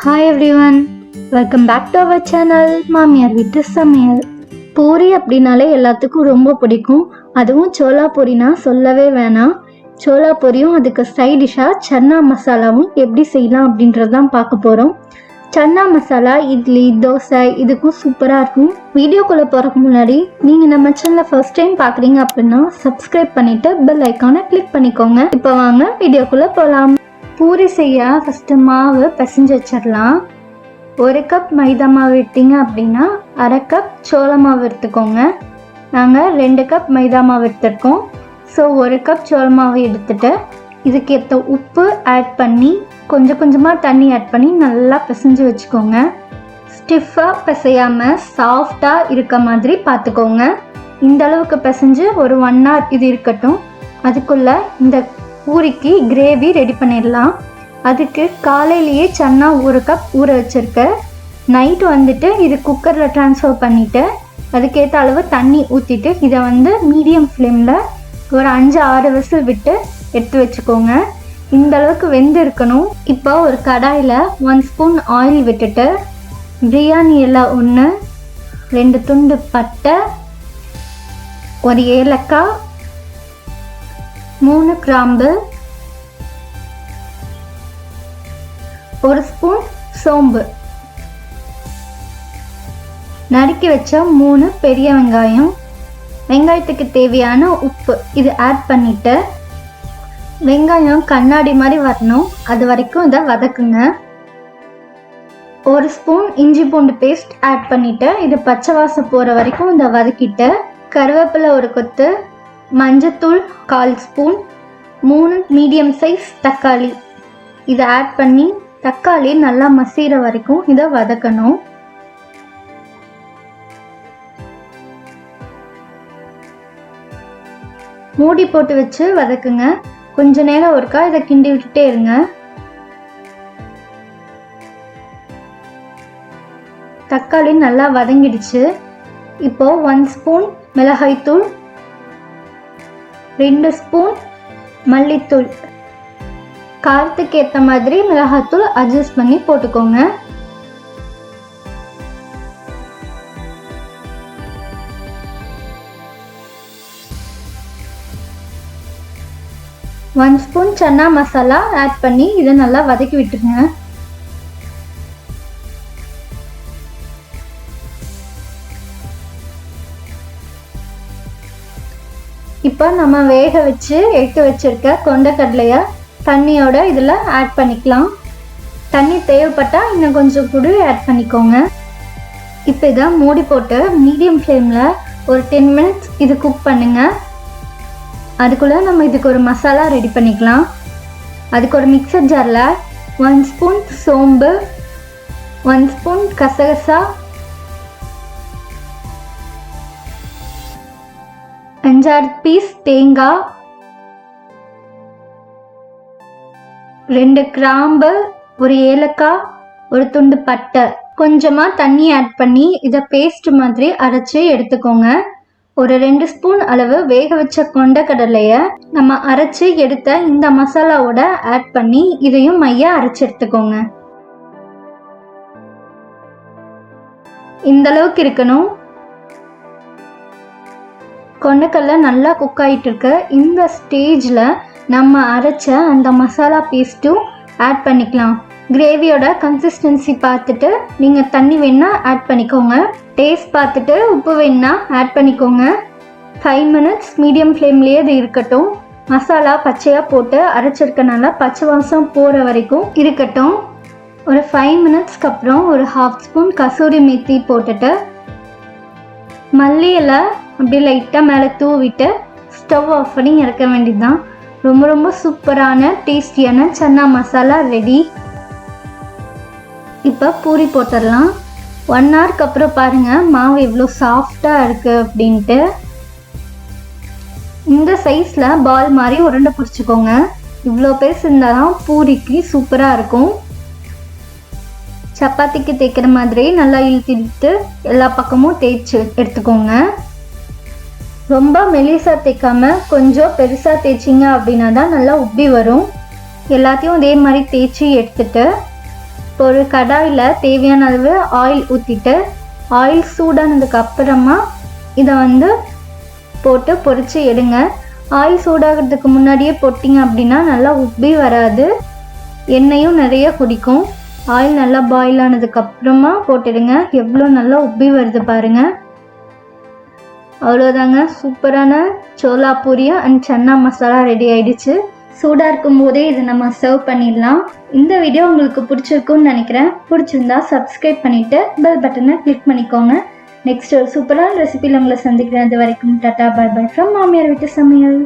Hi everyone, welcome back to our channel மாமியார் வீட்டு சமையல். பூரி அப்படின்னாலே எல்லாத்துக்கும் ரொம்ப பிடிக்கும். அதுவும் சோலா பூரினா சொல்லவே வேணாம். சோலா பூரியும் அதுக்கு சைட் டிஷ்ஷாக சன்னா மசாலாவும் எப்படி செய்யலாம் அப்படின்றதான் பார்க்க போகிறோம். சன்னா மசாலா இட்லி தோசை இதுக்கும் சூப்பராக இருக்கும். வீடியோக்குள்ளே போகிறதுக்கு முன்னாடி நீங்கள் நம்ம சேனலை ஃபர்ஸ்ட் டைம் பார்க்குறீங்க அப்படின்னா சப்ஸ்கிரைப் பண்ணிவிட்டு பெல் ஐக்கானை கிளிக் பண்ணிக்கோங்க. இப்போ வாங்க வீடியோக்குள்ளே போகலாம். பூரி செய்ய ஃபஸ்ட்டு மாவு பிசைஞ்சு வச்சிடலாம். 1 கப் மைதா மாவு எடுத்தீங்க அப்படின்னா 1/2 கப் சோள மாவு எடுத்துக்கோங்க. நாங்கள் 2 கப் மைதா மாவு எடுத்துருக்கோம். ஸோ 1 கப் சோள மாவு எடுத்துகிட்டு இதுக்கேற்ற உப்பு ஆட் பண்ணி கொஞ்சம் கொஞ்சமாக தண்ணி ஆட் பண்ணி நல்லா பிசைஞ்சு வச்சுக்கோங்க. ஸ்டிஃபாக பிசையாமல் சாஃப்டாக இருக்க மாதிரி பார்த்துக்கோங்க. இந்த அளவுக்கு பிசைஞ்சு ஒரு 1 hour இது இருக்கட்டும். அதுக்குள்ளே இந்த பூரிக்கு கிரேவி ரெடி பண்ணிடலாம். அதுக்கு காலையிலேயே சன்னா 1 கப் ஊற வச்சுருக்கேன். நைட்டு வந்துட்டு இது குக்கரில் ட்ரான்ஸ்ஃபர் பண்ணிவிட்டு அதுக்கேற்ற அளவு தண்ணி ஊற்றிட்டு இதை மீடியம் ஃப்ளேமில் ஒரு 5-6 விசில் விட்டு எடுத்து வச்சுக்கோங்க. இந்த அளவுக்கு வெந்து இருக்கணும். இப்போ ஒரு கடாயில் 1 ஸ்பூன் ஆயில் விட்டுட்டு பிரியாணி இலை 1, 2 துண்டு பட்டை, 1 ஏலக்காய், 3 கிராம்பு, 1 ஸ்பூன் சோம்பு, நறுக்கி வச்ச 3 பெரிய வெங்காயம், வெங்காயத்துக்கு தேவையான உப்பு இது ஆட் பண்ணிவிட்டு வெங்காயம் கண்ணாடி மாதிரி வரணும். அது வரைக்கும் இதை வதக்குங்க. 1 ஸ்பூன் இஞ்சி பூண்டு பேஸ்ட் ஆட் பண்ணிவிட்டு இது பச்சை வாசம் போகிற வரைக்கும் இதை வதக்கிட்டு கருவேப்பிலை 1 கொத்து, மஞ்சத்தூள் 1/4 ஸ்பூன், 3 மீடியம் சைஸ் தக்காளி இதை ஆட் பண்ணி தக்காளி நல்லா மசிகிற வரைக்கும் இதை வதக்கணும். மூடி போட்டு வச்சு வதக்குங்க. கொஞ்ச நேரம் ஒருக்கா இதை கிண்டி விட்டுட்டே இருங்க. தக்காளி நல்லா வதங்கிடுச்சு. இப்போ 1 ஸ்பூன் மிளகாய்த்தூள், 2 ஸ்பூன் மல்லித்தூள், காரத்துக்கு ஏற்ற மாதிரி மிளகாத்தூள் அட்ஜஸ்ட் பண்ணி போட்டுக்கோங்க. One spoon chana masala add பண்ணி இதை நல்லா வதக்கி விட்டுருங்க. இப்போ நம்ம வேக வச்சு எடுத்து வச்சிருக்க கொண்டக்கடலையை தண்ணியோட இதில் ஆட் பண்ணிக்கலாம். தண்ணி தேவைப்பட்டால் இன்னும் கொஞ்சம் கூட ஆட் பண்ணிக்கோங்க. இப்போ இதை மூடி போட்டு மீடியம் ஃப்ளேமில் ஒரு 10 minutes இது குக் பண்ணுங்கள். அதுக்குள்ளே நம்ம இதுக்கு ஒரு மசாலா ரெடி பண்ணிக்கலாம். அதுக்கு ஒரு மிக்சர் ஜாரில் 1 ஸ்பூன் சோம்பு, 1 ஸ்பூன் கசகசா, 5-6 பீஸ் தேங்காய், 2 கிராம்பு, 1 ஏலக்காய், 1 துண்டு பட்டை, கொஞ்சமாக தண்ணி ஆட் பண்ணி இதை பேஸ்ட் மாதிரி அரைச்சி எடுத்துக்கோங்க. ஒரு 2 ஸ்பூன் அளவு வேக வச்ச கொண்டக்கடலையை நம்ம அரைச்சி எடுத்த இந்த மசாலாவோட ஆட் பண்ணி இதையும் மையா அரைச்சி எடுத்துக்கோங்க. இந்த அளவுக்கு இருக்கணும். கொண்டக்கடலை நல்லா குக் ஆகிட்டு இருக்கு. இந்த ஸ்டேஜில் நம்ம அரைச்ச அந்த மசாலா பேஸ்ட்டும் ஆட் பண்ணிக்கலாம். கிரேவியோட கன்சிஸ்டன்சி பார்த்துட்டு நீங்கள் தண்ணி வேணால் ஆட் பண்ணிக்கோங்க. டேஸ்ட் பார்த்துட்டு உப்பு வேணால் ஆட் பண்ணிக்கோங்க. 5 minutes மீடியம் ஃப்ளேம்லேயே இது இருக்கட்டும். மசாலா பச்சையாக போட்டு அரைச்சிருக்கனால பச்சை வாசம் போகிற வரைக்கும் இருக்கட்டும். ஒரு 5 minutesக்கு அப்புறம் ஒரு 1/2 ஸ்பூன் கசூரி மேத்தி போட்டுட்டு மல்லி இலை அப்படியே லைட்டாக மேலே தூவிட்டு ஸ்டவ் ஆஃப் பண்ணி இறக்க வேண்டியதுதான். ரொம்ப ரொம்ப சூப்பரான டேஸ்டியான சன்னா மசாலா ரெடி. இப்போ பூரி போட்டுடலாம். 1 hourக்கு அப்புறம் பாருங்கள் மாவு எவ்வளோ சாஃப்டாக இருக்குது அப்படின்ட்டு. இந்த சைஸில் பால் மாதிரி உருண்டை பிடிச்சிக்கோங்க. இவ்வளோ பேஸ் இருந்தால் தான் பூரிக்கு சூப்பராக இருக்கும். சப்பாத்திக்கு தேய்க்கிற மாதிரி நல்லா இழுத்து எல்லா பக்கமும் தேய்ச்சி எடுத்துக்கோங்க. ரொம்ப மெலிசாக தேய்க்காமல் கொஞ்சம் பெருசாக தேய்ச்சிங்க அப்படின்னா தான் நல்லா உப்பி வரும். எல்லாத்தையும் இதே மாதிரி தேய்ச்சி எடுத்துட்டு ஒரு கடாயில் தேவையான அளவு ஆயில் ஊற்றிட்டு ஆயில் சூடானதுக்கு அப்புறமா இதை வந்து போட்டு பொரித்து எடுங்க. ஆயில் சூடாகிறதுக்கு முன்னாடியே போட்டிங்க அப்படின்னா நல்லா உப்பி வராது, எண்ணெயும் நிறைய குடிக்கும். ஆயில் நல்லா பாயில் ஆனதுக்கப்புறமா போட்டுடுங்க. எவ்வளோ நல்லா உப்பி வருது பாருங்கள். அவ்வளோதாங்க, சூப்பரான சோலா பூரி அண்ட் சன்னா மசாலா ரெடி ஆயிடுச்சு. சூடாக இருக்கும் போதே இதை நம்ம சர்வ் பண்ணிடலாம். இந்த வீடியோ உங்களுக்கு பிடிச்சிருக்குன்னு நினைக்கிறேன். பிடிச்சிருந்தா சப்ஸ்கிரைப் பண்ணிவிட்டு பெல் பட்டனை கிளிக் பண்ணிக்கோங்க. நெக்ஸ்ட் ஒரு சூப்பரான ரெசிபியில் உங்களை சந்திக்கிறேன். அது வரைக்கும் டாடா பை பை ஃப்ரம் மாமியார் வீட்டு சமையல்.